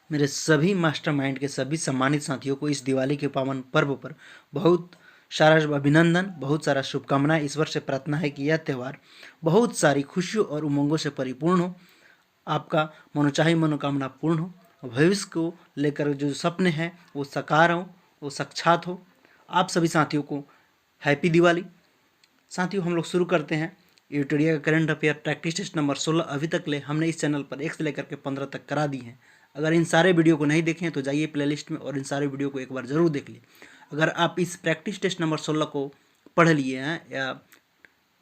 मेरे सभी मास्टरमाइंड के सभी सम्मानित साथियों को इस दिवाली के पावन पर्व पर बहुत सारा अभिनंदन, बहुत सारा शुभकामनाएं। ईश्वर से प्रार्थना है कि यह त्यौहार बहुत सारी खुशियों और उमंगों से परिपूर्ण हो, आपका मनोचाही मनोकामना पूर्ण हो, भविष्य को लेकर जो सपने हैं वो साकार हो, वो साक्षात हो। आप सभी साथियों को हैप्पी दिवाली। साथियों, हम लोग शुरू करते हैं यूटोरिया का current affair practice test number 16। अभी तक ले हमने इस चैनल पर 1 से लेकर के 15 तक करा दी हैं। अगर इन सारे वीडियो को नहीं देखें तो जाइए प्लेलिस्ट में और इन सारे वीडियो को एक बार ज़रूर देख लीजिए। अगर आप इस प्रैक्टिस टेस्ट नंबर 16 को पढ़ लिए हैं या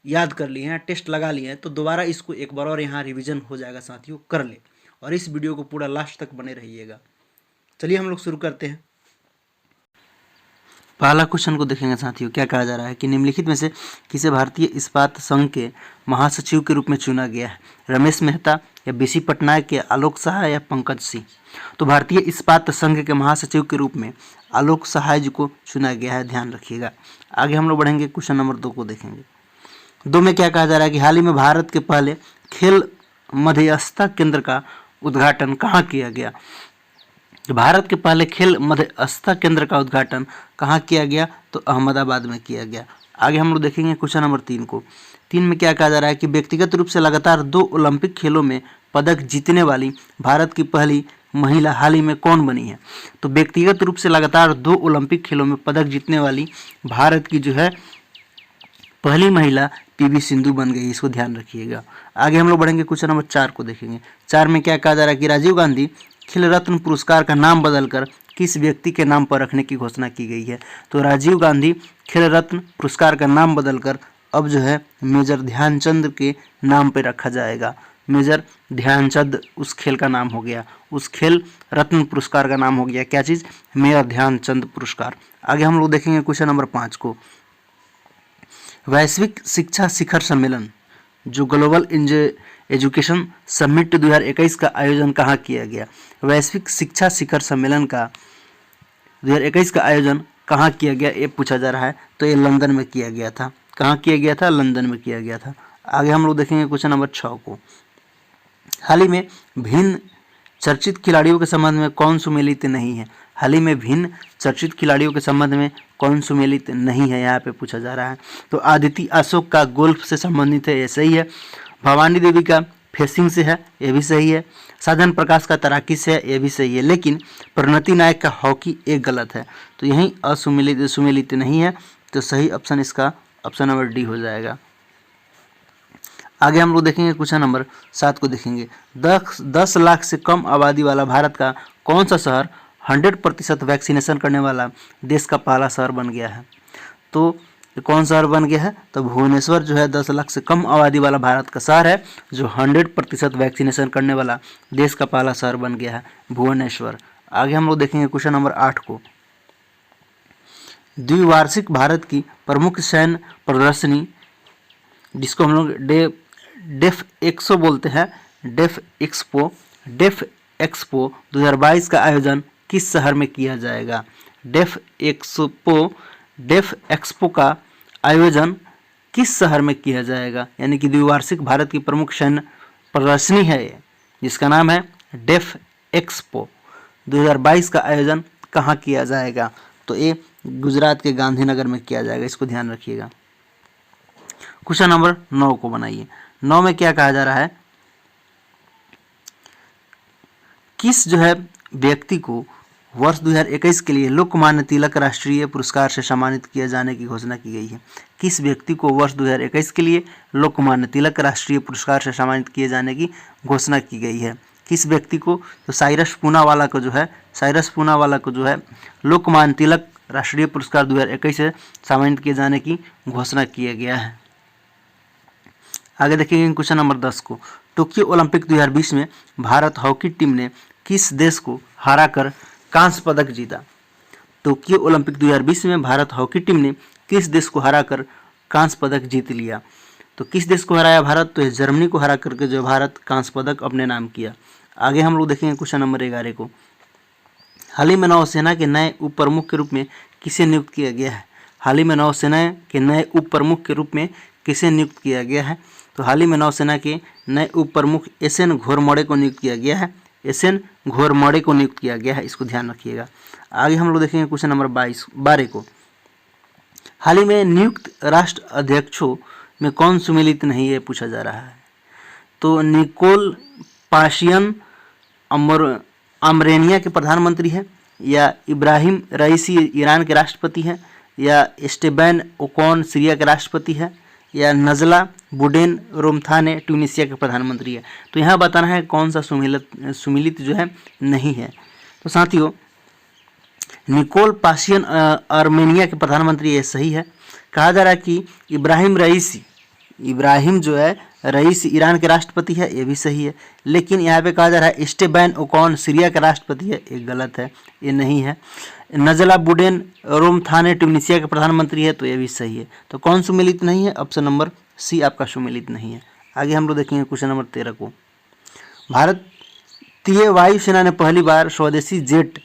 याद कर लिए हैं, टेस्ट लगा लिए हैं, तो दोबारा इसको एक बार और यहाँ रिवीजन हो जाएगा साथियों, कर ले। और इस वीडियो को पूरा लास्ट तक बने रहिएगा। चलिए हम लोग शुरू करते हैं। पहला क्वेश्चन को देखेंगे साथियों। क्या कहा जा रहा है कि निम्नलिखित में से किसे भारतीय इस्पात संघ के महासचिव के रूप में चुना गया है? रमेश मेहता या बीसी पटनायक या आलोक सहाय या पंकज सिंह? तो भारतीय इस्पात संघ के महासचिव के रूप में आलोक सहाय जी को चुना गया है, ध्यान रखिएगा। आगे हम लोग बढ़ेंगे, क्वेश्चन नंबर 2 को देखेंगे। 2 में क्या कहा जा रहा है कि हाल ही में भारत के पहले खेल मध्यस्थता केंद्र का उद्घाटन कहाँ किया गया? भारत के पहले खेल मध्यस्थता केंद्र का उद्घाटन कहाँ किया गया? तो अहमदाबाद में किया गया। आगे हम लोग देखेंगे क्वेश्चन नंबर 3 को। 3 में क्या कहा जा रहा है कि व्यक्तिगत रूप से लगातार 2 ओलंपिक खेलों में पदक जीतने वाली भारत की पहली महिला हाल ही में कौन बनी है? तो व्यक्तिगत रूप से लगातार 2 ओलंपिक खेलों में पदक जीतने वाली भारत की जो है पहली महिला पीवी सिंधु बन गई, इसको ध्यान रखिएगा। आगे हम लोग बढ़ेंगे, क्वेश्चन नंबर 4 को देखेंगे। 4 में क्या कहा जा रहा है कि राजीव गांधी खेल रत्न पुरस्कार का नाम बदलकर किस व्यक्ति के नाम पर रखने की घोषणा की गई है? तो राजीव गांधी खेल रत्न पुरस्कार का नाम बदलकर अब जो है मेजर ध्यानचंद के नाम पर रखा जाएगा। मेजर ध्यानचंद उस खेल का नाम हो गया, उस खेल रत्न पुरस्कार का नाम हो गया क्या चीज़? मेजर ध्यानचंद पुरस्कार। आगे हम लोग देखेंगे क्वेश्चन नंबर 5 को। वैश्विक शिक्षा शिखर सम्मेलन जो ग्लोबल एजुकेशन समिट 2021 का आयोजन कहाँ किया गया? वैश्विक शिक्षा शिखर सम्मेलन का 2021 का आयोजन कहाँ किया गया, ये पूछा जा रहा है। तो ये लंदन में किया गया था। कहाँ किया गया था? लंदन में किया गया था। आगे हम लोग देखेंगे क्वेश्चन नंबर 6 को। हाल ही में भिन्न चर्चित खिलाड़ियों के संबंध में कौन सुमेलित नहीं है? हाल ही में भिन्न चर्चित खिलाड़ियों के संबंध में कौन सुमेलित नहीं है, यहाँ पे पूछा जा रहा है। तो आदिति अशोक का गोल्फ से संबंधित है, ये सही है। भवानी देवी का फेसिंग से है, ये भी सही है। साधन प्रकाश का तैराकी से है, ये भी सही है। लेकिन प्रणति नायक का हॉकी एक गलत है, तो यहीं सुमेलित नहीं है। तो सही ऑप्शन इसका ऑप्शन नंबर डी हो जाएगा। आगे हम लोग देखेंगे क्वेश्चन नंबर 7 को देखेंगे। 10 लाख से कम आबादी वाला भारत का कौन सा शहर 100% वैक्सीनेशन करने वाला देश का पहला शहर बन गया है? तो कौन शहर बन गया है? तो भुवनेश्वर जो है 10 लाख से कम आबादी वाला भारत का शहर है जो 100% वैक्सीनेशन करने वाला देश का पहला शहर बन गया है, भुवनेश्वर। आगे हम लोग देखेंगे क्वेश्चन नंबर 8 को। द्विवार्षिक भारत की प्रमुख सैन्य प्रदर्शनी जिसको हम लोग डेफ एक्सपो बोलते हैं, डेफ एक्सपो 2022 का आयोजन किस शहर में किया जाएगा? डेफ एक्सपो का आयोजन किस शहर में किया जाएगा? यानी कि द्विवार्षिक भारत की प्रमुख सैन्य प्रदर्शनी है ये, जिसका नाम है डेफ एक्सपो 2022 का आयोजन कहाँ किया जाएगा? तो ये गुजरात के गांधीनगर में किया जाएगा, इसको ध्यान रखिएगा। क्वेश्चन नंबर 9 को बनाइए। 9 में क्या कहा जा रहा है? किस जो है व्यक्ति को वर्ष 2021 के लिए लोकमान्य तिलक राष्ट्रीय पुरस्कार से सम्मानित किए जाने की घोषणा की गई है? किस व्यक्ति को वर्ष 2021 के लिए लोकमान्य तिलक राष्ट्रीय पुरस्कार से सम्मानित किए जाने की घोषणा की गई है? किस व्यक्ति को? तो साइरस पूनावाला को जो है लोकमान्य तिलक राष्ट्रीय पुरस्कार 2021 से सम्मानित किए जाने की घोषणा किया गया है। आगे देखेंगे क्वेश्चन नंबर 10 को। टोक्यो ओलंपिक 2020 में भारत हॉकी टीम ने किस देश को हराकर कांस्य पदक जीता? टोक्यो ओलंपिक 2020 में भारत हॉकी टीम ने किस देश को हराकर कांस्य पदक जीत लिया? तो किस देश को हराया भारत? तो जर्मनी को हरा करके जो भारत कांस्य पदक अपने नाम किया। आगे हम लोग देखेंगे क्वेश्चन नंबर 11 को। हाल ही में नौसेना के नए उप प्रमुख के रूप में किसे नियुक्त किया गया है? हाल ही में नौसेना के नए उप प्रमुख के रूप में किसे नियुक्त किया गया है? तो हाल ही में नौसेना के नए उप प्रमुख SN घोरमड़े को नियुक्त किया गया है। SN घोरमड़े को नियुक्त किया गया है, इसको ध्यान रखिएगा। आगे हम लोग देखेंगे क्वेश्चन नंबर 12 को। हाल ही में नियुक्त राष्ट्र अध्यक्षों में कौन सुमेलित नहीं है, पूछा जा रहा है। तो निकोल पाशियन आर्मेनिया के प्रधानमंत्री है, या इब्राहिम रईसी ईरान के राष्ट्रपति है, या स्टेबैन ओकॉन सीरिया के राष्ट्रपति है, या नजला बुडेन रोमथाने ट्यूनिसिया के प्रधानमंत्री है। तो यहाँ बताना है कौन सा सुमेलित जो है नहीं है। तो साथियों, निकोल पाशियन आर्मेनिया के प्रधानमंत्री, ये सही है। कहा जा रहा है कि इब्राहिम जो है रईसी ईरान के राष्ट्रपति है, ये भी सही है। लेकिन यहाँ पे कहा जा रहा है स्टेबैन ओकॉन सीरिया का राष्ट्रपति है, ये गलत है, ये नहीं है। नजला बुडेन रोमथाने ट्यूनिसिया के प्रधानमंत्री है, तो ये भी सही है। तो कौन सुमेलित नहीं है? ऑप्शन नंबर सी आपका सुमेलित नहीं है। आगे हम लोग देखेंगे क्वेश्चन नंबर 13 को। भारतीय वायुसेना ने पहली बार स्वदेशी जेट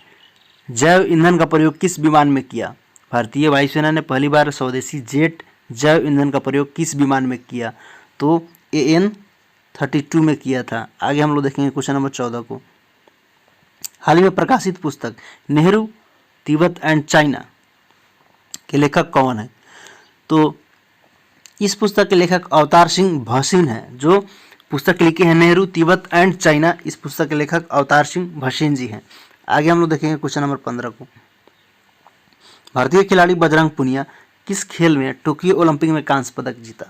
जैव ईंधन का प्रयोग किस विमान में किया? भारतीय वायुसेना ने पहली बार स्वदेशी जेट जैव ईंधन का प्रयोग किस विमान में किया? तो AN-32 में किया था। आगे हम लोग देखेंगे क्वेश्चन नंबर 14 को। हाल ही में प्रकाशित पुस्तक नेहरू तिब्बत एंड चाइना के लेखक कौन है? तो इस पुस्तक के लेखक अवतार सिंह भसीन है। जो पुस्तक लिखे हैं नेहरू तिब्बत एंड चाइना, इस पुस्तक के लेखक अवतार सिंह भसीन जी हैं। आगे हम लोग देखेंगे क्वेश्चन नंबर 15 को। भारतीय खिलाड़ी बजरंग पुनिया किस खेल में टोक्यो ओलंपिक में कांस्य पदक जीता?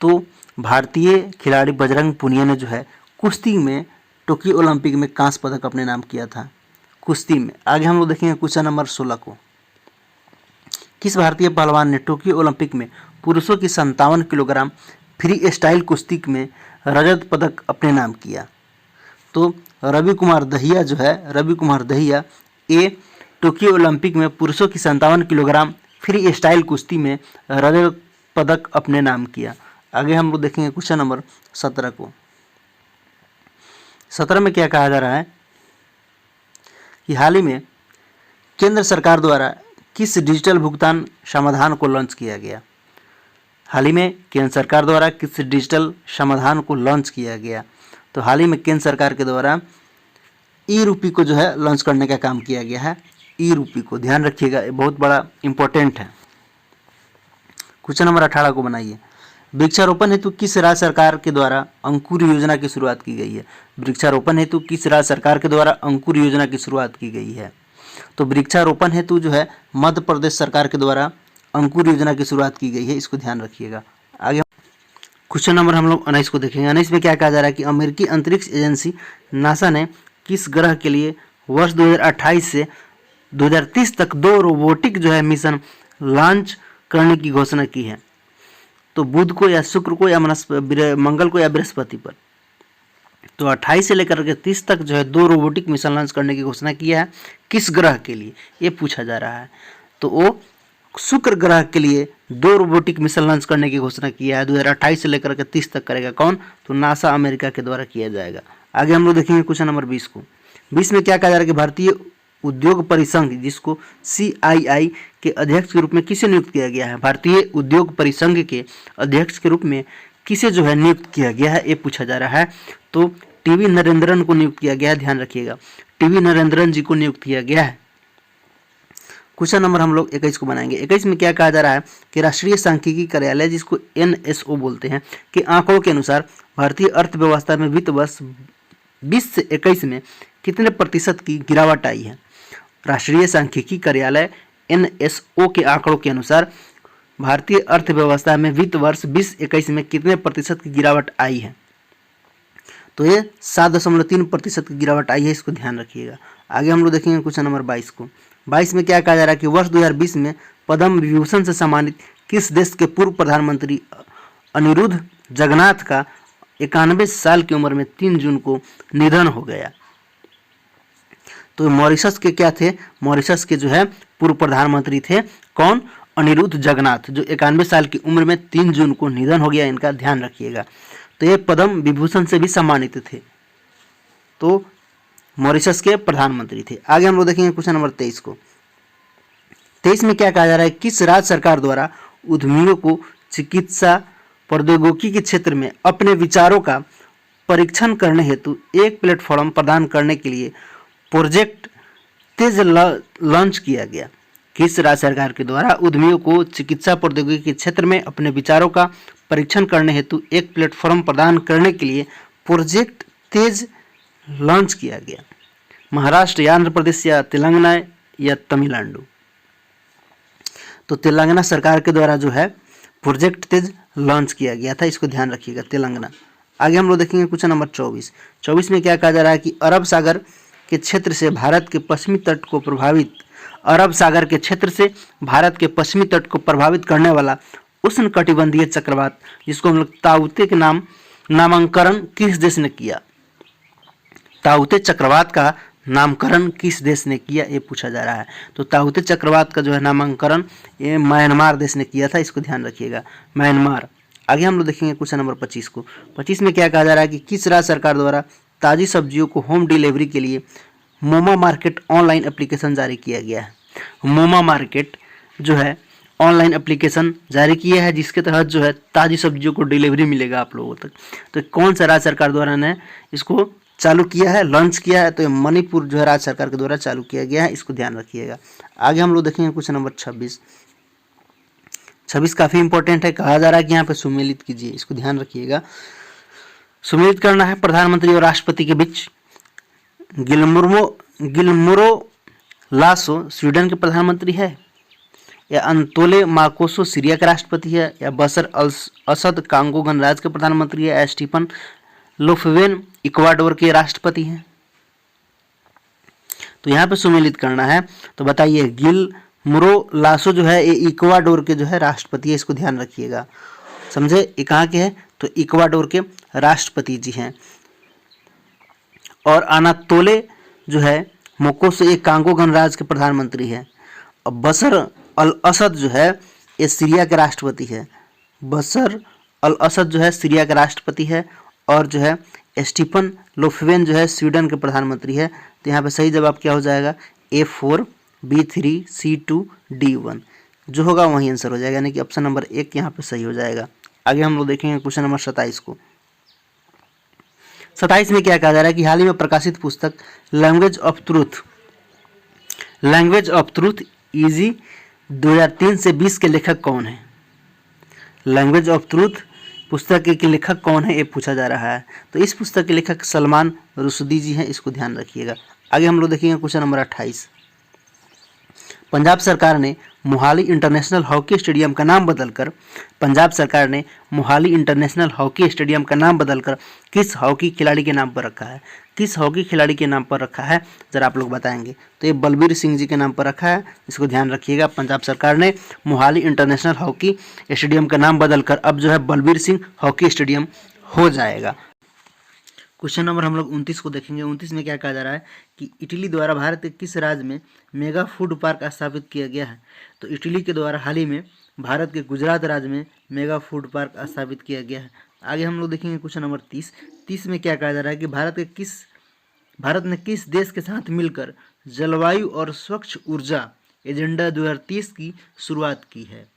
तो भारतीय खिलाड़ी बजरंग पुनिया ने जो है कुश्ती में टोक्यो ओलंपिक में कांस्य पदक अपने नाम किया था, कुश्ती में। आगे हम लोग देखेंगे क्वेश्चन नंबर 16 को। किस भारतीय पहलवान ने टोक्यो ओलंपिक में पुरुषों की 57 किलोग्राम फ्री स्टाइल कुश्ती में रजत पदक अपने नाम किया? तो रवि कुमार दहिया जो है, रवि कुमार दहिया ये टोक्यो ओलंपिक में पुरुषों की 57 किलोग्राम फ्री स्टाइल कुश्ती में रजत पदक अपने नाम किया। आगे हम लोग देखेंगे क्वेश्चन नंबर 17 को। 17 में क्या कहा जा रहा है कि हाल ही में केंद्र सरकार द्वारा किस डिजिटल भुगतान समाधान को लॉन्च किया गया? हाल ही में केंद्र सरकार द्वारा किस डिजिटल समाधान को लॉन्च किया गया? तो हाल ही में केंद्र सरकार के द्वारा ई-रूपी को जो है लॉन्च करने का काम किया गया है। ई-रूपी को ध्यान रखिएगा, ये बहुत बड़ा इंपॉर्टेंट है। क्वेश्चन नंबर 18 को बनाइए। वृक्षारोपण हेतु किस राज्य सरकार के द्वारा अंकुर योजना की शुरुआत की गई है? वृक्षारोपण हेतु किस राज्य सरकार के द्वारा अंकुर योजना की शुरुआत की गई है? तो वृक्षारोपण हेतु जो है मध्य प्रदेश सरकार के द्वारा अंकुर योजना की शुरुआत की गई है, इसको ध्यान रखिएगा। आगे क्वेश्चन नंबर हम लोग 19 को देखेंगे। 19 में क्या कहा जा रहा है कि अमेरिकी अंतरिक्ष एजेंसी नासा ने किस ग्रह के लिए वर्ष 2028 से 2030 तक 2 रोबोटिक जो है मिशन लॉन्च करने की घोषणा की है? तो बुध को या शुक्र को या मंगल को या बृहस्पति पर। तो 28 से लेकर के 30 तक जो है 2 रोबोटिक मिशन लॉन्च करने की घोषणा किया है। किस ग्रह के लिए ये पूछा जा रहा है? तो वो शुक्र ग्रह के लिए 2 रोबोटिक मिशन लॉन्च करने की घोषणा किया है। 2028 से लेकर के 30 तक करेगा कौन? तो नासा अमेरिका के द्वारा किया जाएगा। आगे हम लोग देखेंगे क्वेश्चन नंबर 20 को। 20 में क्या कहा जा रहा है कि भारतीय उद्योग परिसंघ जिसको CII के अध्यक्ष के रूप में किसे नियुक्त किया गया है? भारतीय उद्योग परिसंघ के अध्यक्ष के रूप में किसे जो है नियुक्त किया गया है, ये पूछा जा रहा है। तो TV नरेंद्रन को नियुक्त किया गया है, ध्यान रखिएगा, TV नरेंद्रन जी को नियुक्त किया गया है। क्वेश्चन नंबर हम लोग 21 को बनाएंगे। 21 में क्या कहा जा रहा है कि राष्ट्रीय सांख्यिकी कार्यालय जिसको NSO बोलते हैं के आंकड़ों के अनुसार भारतीय अर्थव्यवस्था में वित्त वर्ष 20 से 21 में कितने प्रतिशत की गिरावट आई है? राष्ट्रीय सांख्यिकी कार्यालय NSO के आंकड़ों के अनुसार भारतीय अर्थव्यवस्था में वित्त वर्ष 2021 में कितने प्रतिशत की गिरावट आई है? तो ये 7.3% की गिरावट आई है, इसको ध्यान रखिएगा। आगे हम लोग देखेंगे क्वेश्चन नंबर 22 को। 22 में क्या कहा जा रहा है कि वर्ष 2020 में पद्म विभूषण से सम्मानित किस देश के पूर्व प्रधानमंत्री अनिरुद्ध जगन्नाथ का 91 साल की उम्र में 3 जून को निधन हो गया? तो मॉरिशस के क्या थे? मॉरिशस के जो है पूर्व प्रधानमंत्री थे कौन? अनिरुद्ध जगन्नाथ, जो 91 साल की उम्र में 3 जून को निधन हो गया, इनका ध्यान रखिएगा। तो ये पद्म विभूषण से भी सम्मानित थे, तो मॉरिशस के प्रधानमंत्री थे। आगे हम लोग देखेंगे क्वेश्चन नंबर 23 को। 23 में क्या कहा जा रहा है? किस राज्य सरकार द्वारा उद्यमियों को चिकित्सा प्रौद्योगिकी के क्षेत्र में अपने विचारों का परीक्षण करने हेतु एक प्लेटफॉर्म प्रदान करने के लिए प्रोजेक्ट तेज लॉन्च किया गया। किस राज्य सरकार के द्वारा उद्यमियों को चिकित्सा प्रौद्योगिकी के क्षेत्र में अपने विचारों का परीक्षण करने हेतु एक प्लेटफॉर्म प्रदान करने के लिए प्रोजेक्ट तेज लॉन्च किया गया? महाराष्ट्र या आंध्र प्रदेश या तेलंगाना या तमिलनाडु? तो तेलंगाना सरकार के द्वारा जो है प्रोजेक्ट तेज लॉन्च किया गया था, इसको ध्यान रखिएगा, तेलंगाना। आगे हम लोग देखेंगे क्वेश्चन नंबर 24 में क्या कहा जा रहा है कि अरब सागर के क्षेत्र से भारत के पश्चिमी तट को प्रभावित करने वाला उष्णकटिबंधीय चक्रवात, जिसको हम लोग ताउते के नामकरण किस देश ने किया? ताउते चक्रवात का नामकरण किस देश ने किया, ये पूछा जा रहा है। तो ताउते चक्रवात का जो है नामकरण ये म्यांमार देश ने किया था, इसको ध्यान रखिएगा, म्यांमार। आगे हम लोग देखेंगे क्वेश्चन नंबर 25 में क्या कहा जा रहा है कि किस राज्य सरकार द्वारा ताज़ी सब्जियों को होम डिलीवरी के लिए मोमा मार्केट ऑनलाइन एप्लीकेशन जारी किया गया है? मोमा मार्केट जो है ऑनलाइन एप्लीकेशन जारी किया है, जिसके तहत जो है ताज़ी सब्जियों को डिलीवरी मिलेगा आप लोगों तक। तो कौन सा राज्य सरकार द्वारा ने इसको चालू किया है, लॉन्च किया है? तो ये मणिपुर जो है राज्य सरकार के द्वारा चालू किया गया है, इसको ध्यान रखिएगा। आगे हम लोग देखेंगे क्वेश्चन नंबर 26 काफ़ी इंपॉर्टेंट है। कहा जा रहा है कि यहाँ पे सुमेलित कीजिए, इसको ध्यान रखिएगा। सुमेलित करना है प्रधानमंत्री और राष्ट्रपति के बीच। गिलर्मो लासो स्वीडन के प्रधानमंत्री है, या अंतोले मार्कोसो सीरिया के राष्ट्रपति है, या बशर अल असद कांगो गणराज्य के प्रधानमंत्री है, या स्टीफन लोफवेन इक्वाडोर के राष्ट्रपति हैं? तो यहाँ पे सुमेलित करना है, तो बताइए गिलर्मो लासो जो है ये इक्वाडोर के जो है राष्ट्रपति है, इसको ध्यान रखिएगा, समझे? ये कहाँ के हैं? तो इक्वाडोर के राष्ट्रपति जी हैं। और अनातोले जो है मोकोसो ये कांगो गणराज्य के प्रधानमंत्री है। और बशर अल असद जो है ये सीरिया के राष्ट्रपति है। बशर अल असद जो है सीरिया का राष्ट्रपति है, और जो है स्टीफन लोफवेन जो है स्वीडन के प्रधानमंत्री है। तो यहाँ पे सही जवाब क्या हो जाएगा? A4 B3 C2 D1 जो होगा वही आंसर हो जाएगा, यानी कि ऑप्शन नंबर 1 यहाँ पे सही हो जाएगा। आगे हम लोग देखेंगे क्वेश्चन नंबर 27 को। 27 में क्या कहा जा रहा है कि हाल ही में प्रकाशित पुस्तक लैंग्वेज ऑफ ट्रूथ इजी 2003 से 20 के लेखक कौन है? लैंग्वेज ऑफ ट्रूथ पुस्तक के लेखक कौन है, ये पूछा जा रहा है। तो इस पुस्तक के लेखक सलमान रुश्दी जी हैं, इसको ध्यान रखिएगा। आगे हम लोग देखेंगे क्वेश्चन नंबर 28। पंजाब सरकार ने मोहाली इंटरनेशनल हॉकी स्टेडियम का नाम बदलकर किस हॉकी खिलाड़ी के नाम पर रखा है? किस हॉकी खिलाड़ी के नाम पर रखा है, जरा आप लोग बताएंगे। तो ये बलबीर सिंह जी के नाम पर रखा है, इसको ध्यान रखिएगा। पंजाब सरकार ने मोहाली इंटरनेशनल हॉकी स्टेडियम का नाम बदलकर अब जो है बलबीर सिंह हॉकी स्टेडियम हो जाएगा। क्वेश्चन नंबर हम लोग 29 को देखेंगे। 29 में क्या कहा जा रहा है कि इटली द्वारा भारत के किस राज्य में मेगा फूड पार्क स्थापित किया गया है? तो इटली के द्वारा हाल ही में भारत के गुजरात राज्य में मेगा फूड पार्क स्थापित किया गया है। आगे हम लोग देखेंगे क्वेश्चन नंबर 30 में क्या कहा जा रहा है कि भारत ने किस देश के साथ मिलकर जलवायु और स्वच्छ ऊर्जा एजेंडा 2030 की शुरुआत की है?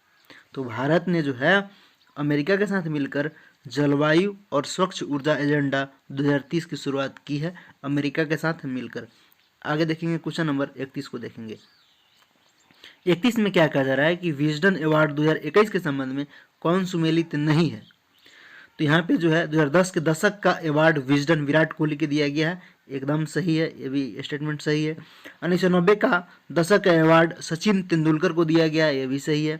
तो भारत ने जो है अमेरिका के साथ मिलकर जलवायु और स्वच्छ ऊर्जा एजेंडा 2030 की शुरुआत की है, अमेरिका के साथ मिलकर। आगे देखेंगे क्वेश्चन नंबर 31 को देखेंगे। 31 में क्या कहा जा रहा है कि विजडन अवार्ड 2021 के संबंध में कौन सुमेलित नहीं है? तो यहाँ पे जो है 2010 के दशक का अवार्ड विजडन विराट कोहली के दिया गया है, एकदम सही है, ये भी स्टेटमेंट सही है। 1990 का दशक का अवार्ड सचिन तेंदुलकर को दिया गया, ये भी सही है।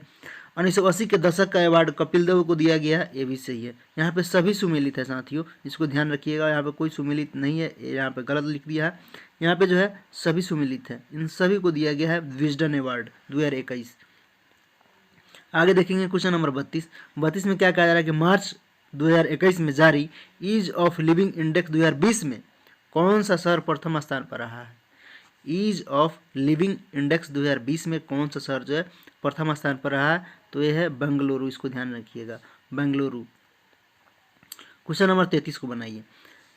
1980 के दशक का अवार्ड कपिल देव को दिया गया है, ये भी सही है। यहाँ पे सभी सुमेलित है साथियों, इसको ध्यान रखिएगा। यहाँ पे कोई सुमेलित नहीं है, यहाँ पे गलत लिख दिया है। यहाँ पे जो है सभी सुमेलित है, इन सभी को दिया गया है विजडन अवार्ड 2021। आगे देखेंगे क्वेश्चन नंबर 32 में क्या कहा जा रहा है कि मार्च 2021 में जारी ईज ऑफ लिविंग इंडेक्स 2020 में कौन सा शहर प्रथम स्थान पर रहा है? ईज ऑफ लिविंग इंडेक्स 2020 में कौन सा शहर जो है प्रथम स्थान पर रहा है? तो ये है बेंगलुरु, इसको ध्यान रखिएगा, बेंगलुरु। क्वेश्चन नंबर 33 को बनाइए।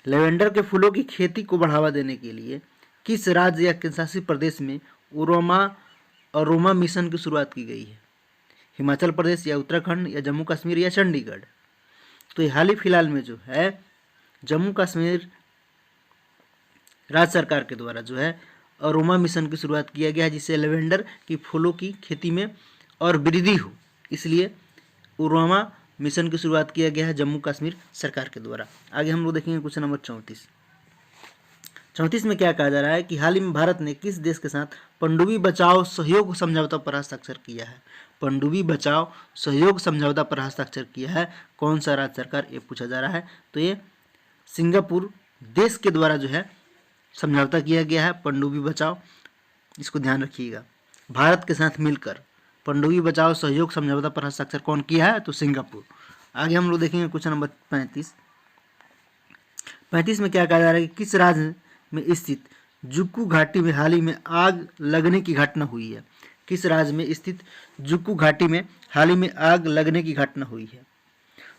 लेवेंडर के फूलों की खेती को बढ़ावा देने के लिए किस राज्य या केंद्रशासित प्रदेश में अरोमा मिशन की शुरुआत की गई है? हिमाचल प्रदेश या उत्तराखंड या जम्मू कश्मीर या चंडीगढ़? तो हाल ही फिलहाल में जो है जम्मू कश्मीर राज्य सरकार के द्वारा जो है अरोमा मिशन की शुरुआत किया गया है, जिससे लेवेंडर की फूलों की खेती में और वृद्धि हो, इसलिए अरोमा मिशन की शुरुआत किया गया है जम्मू कश्मीर सरकार के द्वारा। आगे हम लोग देखेंगे क्वेश्चन नंबर 34 में क्या कहा जा रहा है कि हाल ही में भारत ने किस देश के साथ पनडुब्बी बचाओ सहयोग समझौता पर हस्ताक्षर किया है। पनडुब्बी बचाओ सहयोग समझौता पर हस्ताक्षर किया है कौन सा राज्य सरकार, ये पूछा जा रहा है। तो ये सिंगापुर देश के द्वारा जो है समझौता किया गया है पनडुब्बी बचाओ, इसको ध्यान रखिएगा। भारत के साथ मिलकर पनडुब्बी बचाओ सहयोग समझौता पर हस्ताक्षर कौन किया है, तो सिंगापुर। आगे हम लोग देखेंगे क्वेश्चन नंबर 35 में क्या कहा जा रहा है कि किस राज्य में स्थित जुक्कू घाटी में हाल ही में आग लगने की घटना हुई है। किस राज्य में स्थित जुक्कू घाटी में हाल ही में आग लगने की घटना हुई है।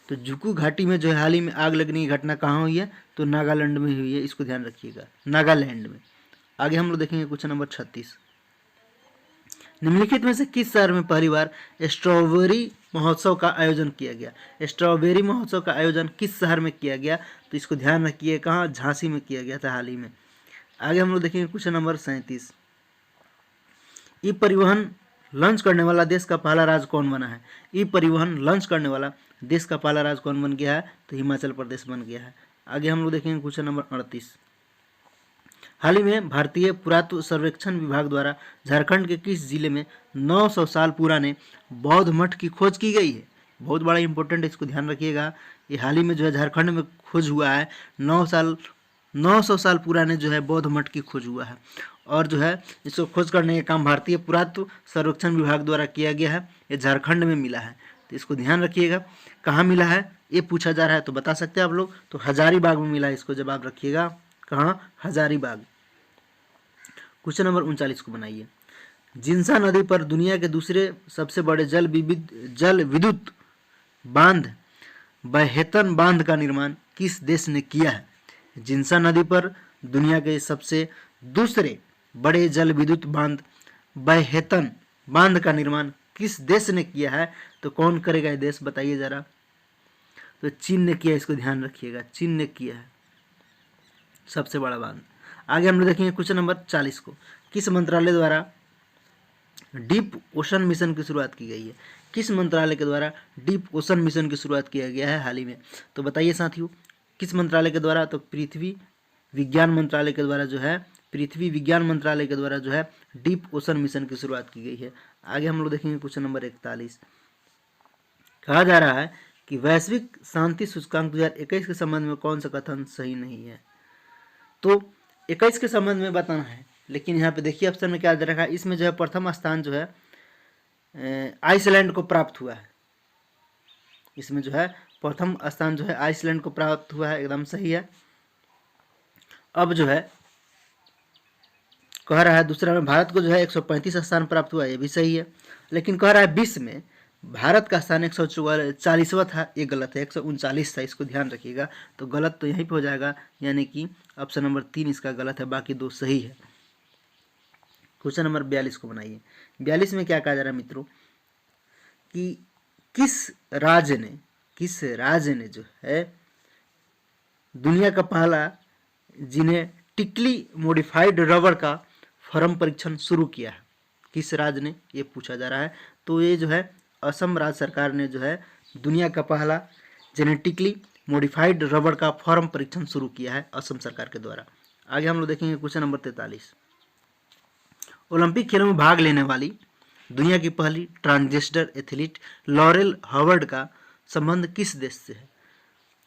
तो जुक्कू घाटी में जो है हाल ही में आग लगने की घटना कहाँ हुई है, तो नागालैंड में हुई है, इसको ध्यान रखिएगा, नागालैंड में। आगे हम लोग देखेंगे क्वेश्चन नंबर 36। निम्नलिखित में से किस शहर में पहली बार स्ट्रॉबेरी महोत्सव का आयोजन किया गया। स्ट्रॉबेरी महोत्सव का आयोजन किस शहर में किया गया, तो इसको ध्यान रखिए, कहाँ, झांसी में किया गया था हाल ही में। आगे हम लोग देखेंगे क्वेश्चन नंबर 37। ई परिवहन लॉन्च करने वाला देश का पहला राज्य कौन बना है। ई परिवहन लॉन्च करने वाला देश का पहला राज्य कौन बन गया है, तो हिमाचल प्रदेश बन गया है। आगे हम लोग देखेंगे क्वेश्चन नंबर 38। हाल ही में भारतीय पुरातत्व सर्वेक्षण विभाग द्वारा झारखंड के किस जिले में 900 साल पुराने बौद्ध मठ की खोज की गई है। बहुत बड़ा इंपॉर्टेंट है, इसको ध्यान रखिएगा। ये हाल ही में जो है झारखंड में खोज हुआ है, 900 साल पुराने जो है बौद्ध मठ की खोज हुआ है, और जो है इसको खोज करने का काम भारतीय पुरातत्व सर्वेक्षण विभाग द्वारा किया गया है। ये झारखंड में मिला है, तो इसको ध्यान रखिएगा। कहाँ मिला है ये पूछा जा रहा है, तो बता सकते हैं आप लोग, तो हजारीबाग में मिला है, इसको जवाब रखिएगा, कहाँ, हजारीबाग। क्वेश्चन नंबर 39 को बनाइए। जिंसा नदी पर दुनिया के दूसरे सबसे बड़े जल विद्युत बांध बहेतन बांध का निर्माण किस देश ने किया है। जिंसा नदी पर दुनिया के सबसे दूसरे बड़े जल विद्युत बांध बहेतन बांध का निर्माण किस देश ने किया है, तो कौन करेगा ये देश, बताइए जरा। तो चीन ने किया, इसको ध्यान रखिएगा, चीन ने किया है सबसे बड़ा बांध। आगे हम लोग देखेंगे क्वेश्चन नंबर 40 को। किस मंत्रालय द्वारा डीप ओशन मिशन की शुरुआत की गई है। किस मंत्रालय के द्वारा डीप ओशन मिशन की शुरुआत किया गया है हाल ही में, तो बताइए साथियों, किस मंत्रालय के द्वारा, तो पृथ्वी विज्ञान मंत्रालय के द्वारा जो है, पृथ्वी विज्ञान मंत्रालय के द्वारा जो है डीप ओशन मिशन की शुरुआत की गई है। आगे हम लोग देखेंगे क्वेश्चन नंबर 41। कहा जा रहा है कि वैश्विक शांति सूचकांक 2021 के संबंध में कौन सा कथन सही नहीं है। तो 21 के संबंध में बताना है, लेकिन यहाँ पे देखिए ऑप्शन में क्या दे रखा है, इसमें जो है प्रथम स्थान जो है आइसलैंड को प्राप्त हुआ है। इसमें जो है प्रथम स्थान जो है आइसलैंड को प्राप्त हुआ है, एकदम सही है। अब जो है कह रहा है दूसरा में भारत को जो है 135 स्थान प्राप्त हुआ है, ये भी सही है। लेकिन कह रहा है 20 में भारत का स्थान 144वां था, ये गलत है, 139 था, इसको ध्यान रखिएगा। तो गलत तो यहीं पे हो जाएगा, यानी कि ऑप्शन नंबर 3 इसका गलत है, बाकी दो सही है। क्वेश्चन नंबर 42 को बनाइए। 42 में क्या कहा जा रहा है मित्रों कि किस राज्य ने जो है दुनिया का पहला जेनेटिकली मॉडिफाइड रबर का फर्म परीक्षण शुरू किया है। किस राज्य ने, ये पूछा जा रहा है। तो ये जो है असम राज्य सरकार ने जो है दुनिया का पहला जेनेटिकली मॉडिफाइड रबर का फर्म परीक्षण शुरू किया है असम सरकार के द्वारा। आगे हम लोग देखेंगे क्वेश्चन नंबर 43। ओलंपिक खेलों में भाग लेने वाली दुनिया की पहली ट्रांसजेंडर एथलीट लॉरेल हार्वर्ड का संबंध किस देश से है।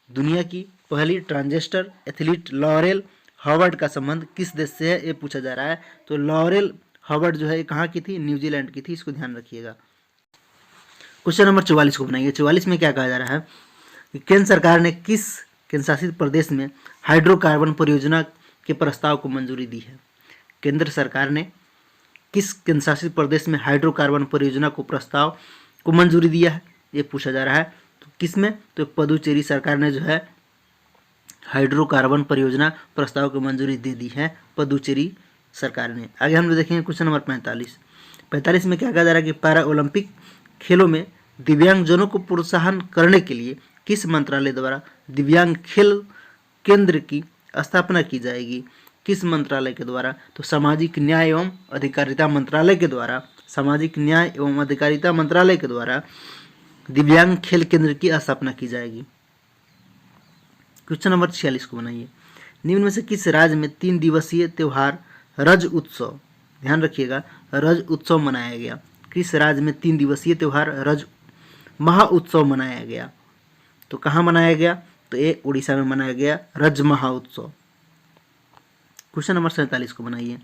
दुनिया की पहली ट्रांसजेंडर एथलीट लॉरेल हार्वर्ड का संबंध किस देश से है, ये पूछा जा रहा है। तो लॉरेल हार्वर्ड जो है कहाँ की थी, न्यूजीलैंड की थी, इसको ध्यान रखिएगा। क्वेश्चन नंबर 44 को बनाइए। 44 में क्या कहा जा रहा है कि केंद्र सरकार ने किस केंद्र शासित प्रदेश में हाइड्रोकार्बन परियोजना के प्रस्ताव को मंजूरी दी है। केंद्र सरकार ने किस केंद्र शासित प्रदेश में हाइड्रोकार्बन परियोजना को प्रस्ताव को मंजूरी दिया है, ये पूछा जा रहा है। तो किस में, तो पुदुचेरी सरकार ने जो है हाइड्रोकार्बन परियोजना प्रस्ताव को मंजूरी दे दी है, पुदुचेरी सरकार ने। आगे हम लोग देखेंगे क्वेश्चन नंबर 45 में क्या कहा जा रहा है कि पैरा ओलंपिक खेलों में दिव्यांगजनों को प्रोत्साहन करने के लिए किस मंत्रालय द्वारा दिव्यांग खेल केंद्र की स्थापना की जाएगी? किस मंत्रालय के द्वारा? तो सामाजिक न्याय एवं अधिकारिता मंत्रालय के द्वारा, सामाजिक न्याय एवं अधिकारिता मंत्रालय के द्वारा दिव्यांग खेल केंद्र की स्थापना की जाएगी। क्वेश्चन नंबर 46 को बनाइए। निम्न में से किस राज्य में 3 दिवसीय त्योहार रज उत्सव, ध्यान रखिएगा, रज उत्सव मनाया गया? किस राज्य में 3 दिवसीय त्योहार रज महाउत्सव मनाया गया? तो कहाँ मनाया गया? तो ये उड़ीसा में मनाया गया रज महाउत्सव। क्वेश्चन नंबर 47 को बनाइए।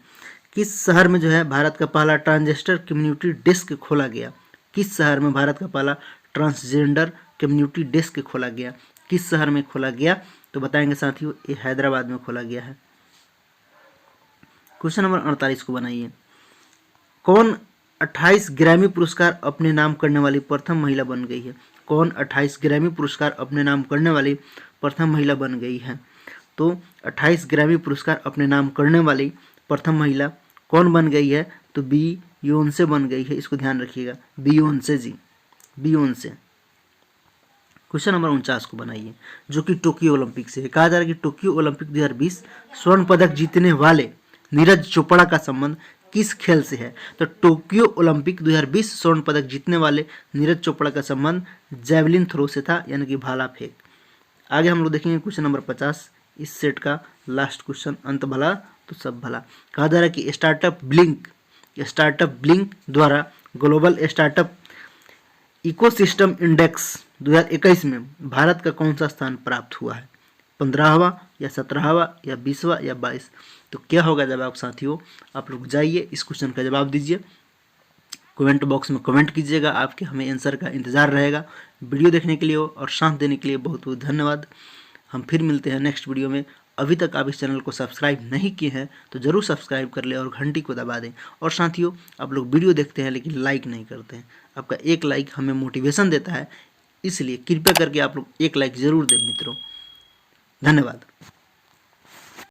किस शहर में जो है भारत का पहला ट्रांसजेंडर कम्युनिटी डेस्क खोला गया? किस शहर में भारत का पहला ट्रांसजेंडर कम्युनिटी डेस्क खोला गया? किस शहर में खोला गया? तो बताएंगे साथियों, ये हैदराबाद में खोला गया है। क्वेश्चन नंबर 48 को बनाइए। कौन 28 ग्रैमी पुरस्कार अपने नाम करने वाली प्रथम महिला बन गई है? कौन 28 ग्रैमी पुरस्कार अपने नाम करने वाली प्रथम महिला बन गई है? तो 28 ग्रैमी पुरस्कार अपने नाम करने वाली प्रथम महिला कौन बन गई है? तो बियोंसे बन गई है। इसको ध्यान रखिएगा, बियोंसे जी, बियोंसे। क्वेश्चन नंबर 49 को बनाइए, जो कि टोक्यो ओलंपिक से है। कहा जा रहा है कि टोक्यो ओलंपिक 2020 स्वर्ण पदक जीतने वाले नीरज चोपड़ा का संबंध किस खेल से है? तो टोक्यो ओलंपिक 2020 स्वर्ण पदक जीतने वाले नीरज चोपड़ा का संबंध जैवलिन थ्रो से था, यानी कि भाला फेंक। आगे हम लोग देखेंगे क्वेश्चन नंबर 50, इस सेट का लास्ट क्वेश्चन, अंत भला तो सब भला। कहा जा रहा है कि स्टार्टअप ब्लिंक द्वारा ग्लोबल स्टार्टअप इकोसिस्टम इंडेक्स 2021 में भारत का कौन सा स्थान प्राप्त हुआ है? 15वां या 17वां या 20वां या 22? तो क्या होगा जवाब साथियों? आप लोग जाइए इस क्वेश्चन का जवाब दीजिए, कमेंट बॉक्स में कमेंट कीजिएगा, आपके हमें आंसर का इंतजार रहेगा। वीडियो देखने के लिए और साथ देने के लिए बहुत बहुत धन्यवाद। हम फिर मिलते हैं नेक्स्ट वीडियो में। अभी तक आप इस चैनल को सब्सक्राइब नहीं किए हैं तो ज़रूर सब्सक्राइब कर लें और घंटी को दबा दें। और साथियों, आप लोग वीडियो देखते हैं लेकिन लाइक नहीं करते हैं, आपका एक लाइक हमें मोटिवेशन देता है, इसलिए कृपया करके आप लोग एक लाइक ज़रूर दें मित्रों। धन्यवाद।